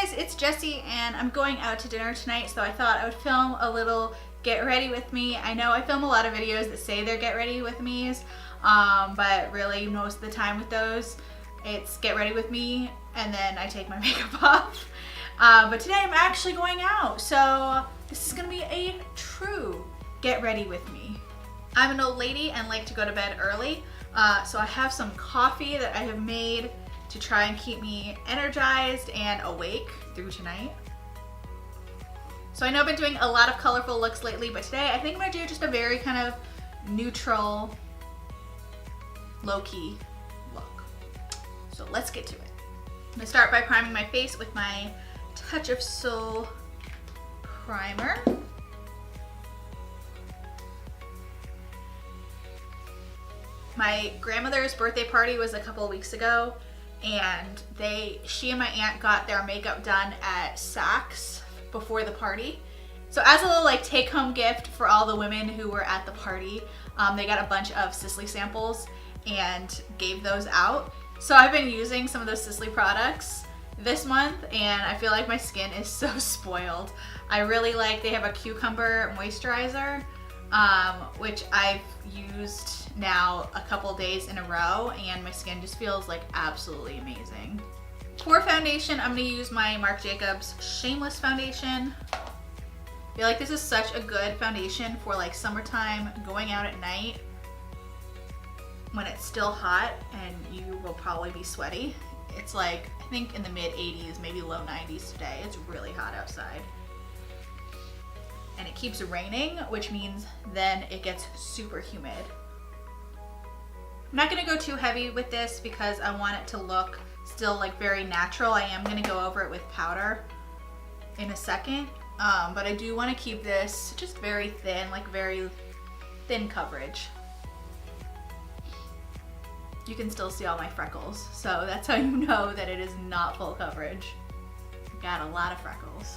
guys, it's Jessie and I'm going out to dinner tonight, so I thought I would film a little get ready with me. I know I film a lot of videos that say they're get ready with me's, but really most of the time with those, it's get ready with me and then I take my makeup off. But today I'm actually going out, so this is gonna be a true get ready with me. I'm an old lady and like to go to bed early, so I have some coffee that I have made to try and keep me energized and awake through tonight. So I know I've been doing a lot of colorful looks lately, but today I think I'm gonna do just a very kind of neutral, low-key look. So let's get to it. I'm gonna start by priming my face with my Touch of Soul primer. My grandmother's birthday party was a couple of weeks ago, and she and my aunt got their makeup done at Saks before the party. So as a little like take-home gift for all the women who were at the party, they got a bunch of Sisley samples and gave those out. So I've been using some of those Sisley products this month and I feel like my skin is so spoiled. I really like, they have a cucumber moisturizer, which I've used now a couple days in a row and my skin just feels like absolutely amazing. For foundation, I'm gonna use my Marc Jacobs Shameless foundation. I feel like this is such a good foundation for like summertime, going out at night when it's still hot and you will probably be sweaty. It's like, I think in the mid 80s, maybe low 90s today. It's really hot outside. And it keeps raining, which means then it gets super humid. I'm not gonna go too heavy with this because I want it to look still like very natural. I am gonna go over it with powder in a second, but I do wanna keep this just very thin, like very thin coverage. You can still see all my freckles, so that's how you know that it is not full coverage. Got a lot of freckles.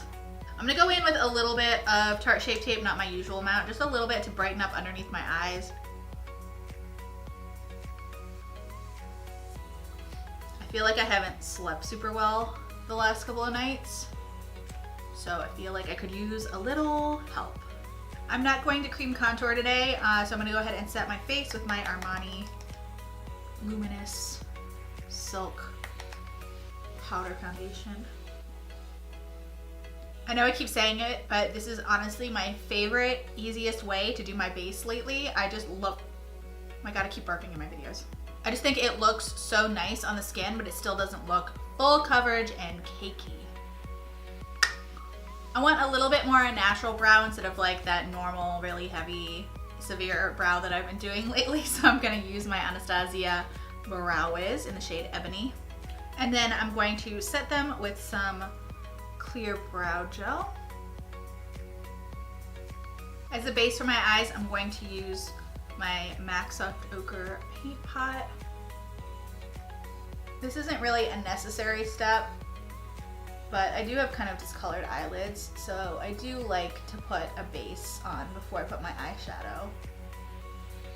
I'm gonna go in with a little bit of Tarte Shape Tape, not my usual amount, just a little bit to brighten up underneath my eyes. I feel like I haven't slept super well the last couple of nights, so I feel like I could use a little help. I'm not going to cream contour today, so I'm gonna go ahead and set my face with my Armani Luminous Silk Powder Foundation. I know I keep saying it, but this is honestly my favorite, easiest way to do my base lately. I just look, oh my god, I keep burping in my videos. I just think it looks so nice on the skin, but it still doesn't look full coverage and cakey. I want a little bit more a natural brow instead of like that normal, really heavy, severe brow that I've been doing lately. So I'm gonna use my Amrezy Brow Wiz in the shade Ebony. And then I'm going to set them with some Clear Brow Gel. As a base for my eyes, I'm going to use my MAC Soft Ochre paint pot. This isn't really a necessary step, but I do have kind of discolored eyelids, so I do like to put a base on before I put my eyeshadow.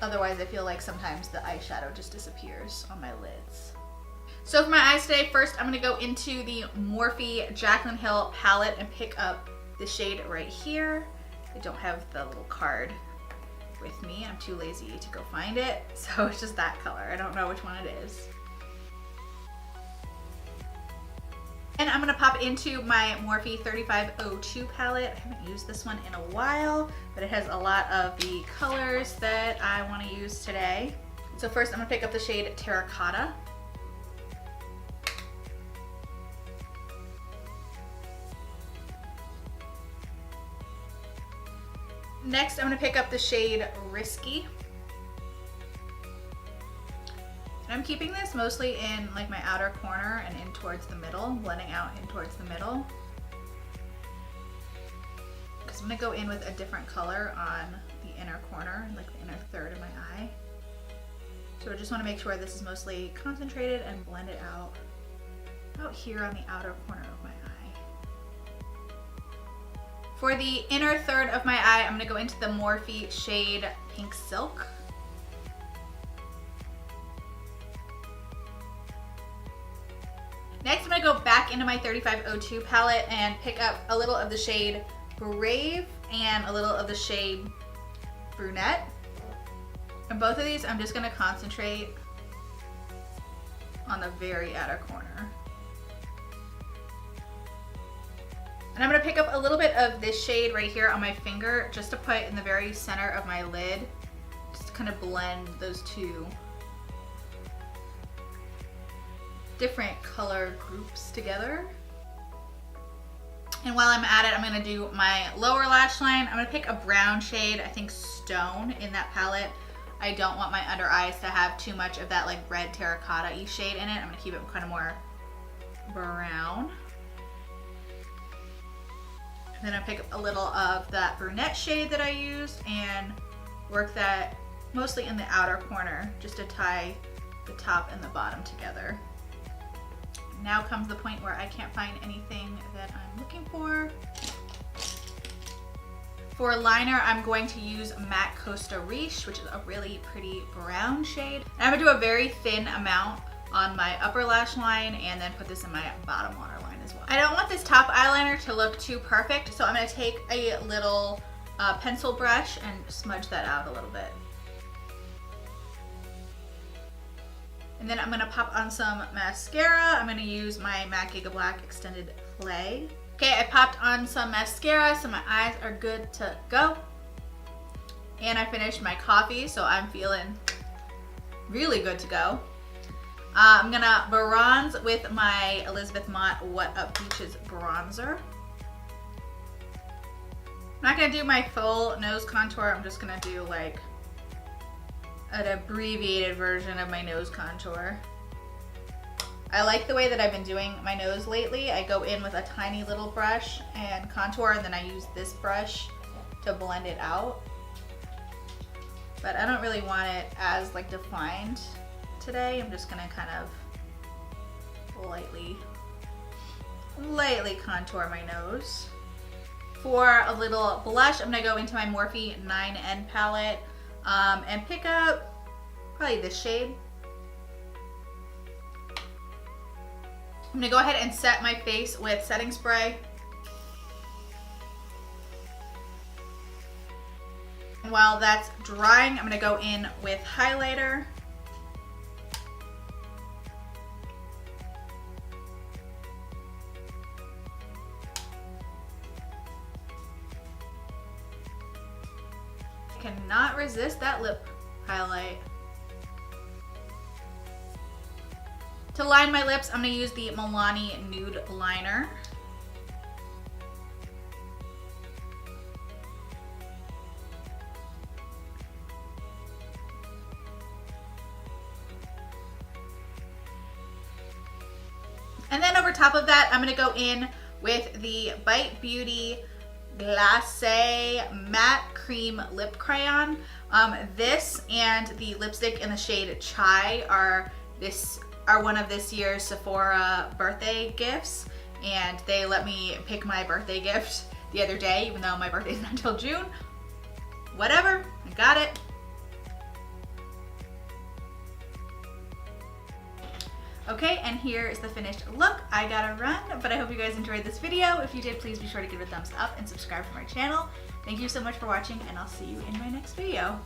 Otherwise, I feel like sometimes the eyeshadow just disappears on my lids. So for my eyes today, first I'm gonna go into the Morphe Jaclyn Hill palette and pick up the shade right here. I don't have the little card with me. I'm too lazy to go find it, so it's just that color. I don't know which one it is. And I'm gonna pop into my Morphe 3502 palette. I haven't used this one in a while, but it has a lot of the colors that I wanna use today. So first I'm gonna pick up the shade Terracotta. Next, I'm gonna pick up the shade Risky. And I'm keeping this mostly in like my outer corner and in towards the middle, blending out in towards the middle. Because I'm gonna go in with a different color on the inner corner, like the inner third of my eye. So I just wanna make sure this is mostly concentrated and blended out here on the outer corner of my eye. For the inner third of my eye, I'm gonna go into the Morphe shade Pink Silk. Next, I'm gonna go back into my 3502 palette and pick up a little of the shade Brave and a little of the shade Brunette. And both of these, I'm just gonna concentrate on the very outer corner. And I'm gonna pick up a little bit of this shade right here on my finger just to put in the very center of my lid, just to kind of blend those two different color groups together. And while I'm at it, I'm gonna do my lower lash line. I'm gonna pick a brown shade, I think Stone, in that palette. I don't want my under eyes to have too much of that like red terracotta-y shade in it. I'm gonna keep it kind of more brown. And then I pick up a little of that brunette shade that I used and work that mostly in the outer corner just to tie the top and the bottom together. Now comes the point where I can't find anything that I'm looking for. For liner, I'm going to use matte Costa Riche, which is a really pretty brown shade. And I'm gonna do a very thin amount on my upper lash line and then put this in my bottom waterline as well. I don't want this top eyeliner to look too perfect, so I'm gonna take a little pencil brush and smudge that out a little bit. And then I'm gonna pop on some mascara. I'm gonna use my MAC Gigablack Extended Play. Okay, I popped on some mascara, so my eyes are good to go. And I finished my coffee, so I'm feeling really good to go. I'm gonna bronze with my Elizabeth Mott Whatup Beaches bronzer. I'm not gonna do my full nose contour, I'm just gonna do like an abbreviated version of my nose contour. I like the way that I've been doing my nose lately. I go in with a tiny little brush and contour, and then I use this brush to blend it out. But I don't really want it as like defined today. I'm just gonna kind of lightly contour my nose. For a little blush, I'm gonna go into my Morphe 9N palette and pick up probably this shade. I'm gonna go ahead and set my face with setting spray. And while that's drying, I'm gonna go in with highlighter. Cannot resist that lip highlight. To line my lips, I'm going to use the Milani Nude liner. And then over top of that, I'm going to go in with the Bite Beauty Glace Matte Cream Lip Crayon. This and the lipstick in the shade Chai are one of this year's Sephora birthday gifts, and they let me pick my birthday gift the other day, even though my birthday's not until June. Whatever, I got it. Okay, and here is the finished look. I gotta run, but I hope you guys enjoyed this video. If you did, please be sure to give it a thumbs up and subscribe to my channel. Thank you so much for watching, and I'll see you in my next video.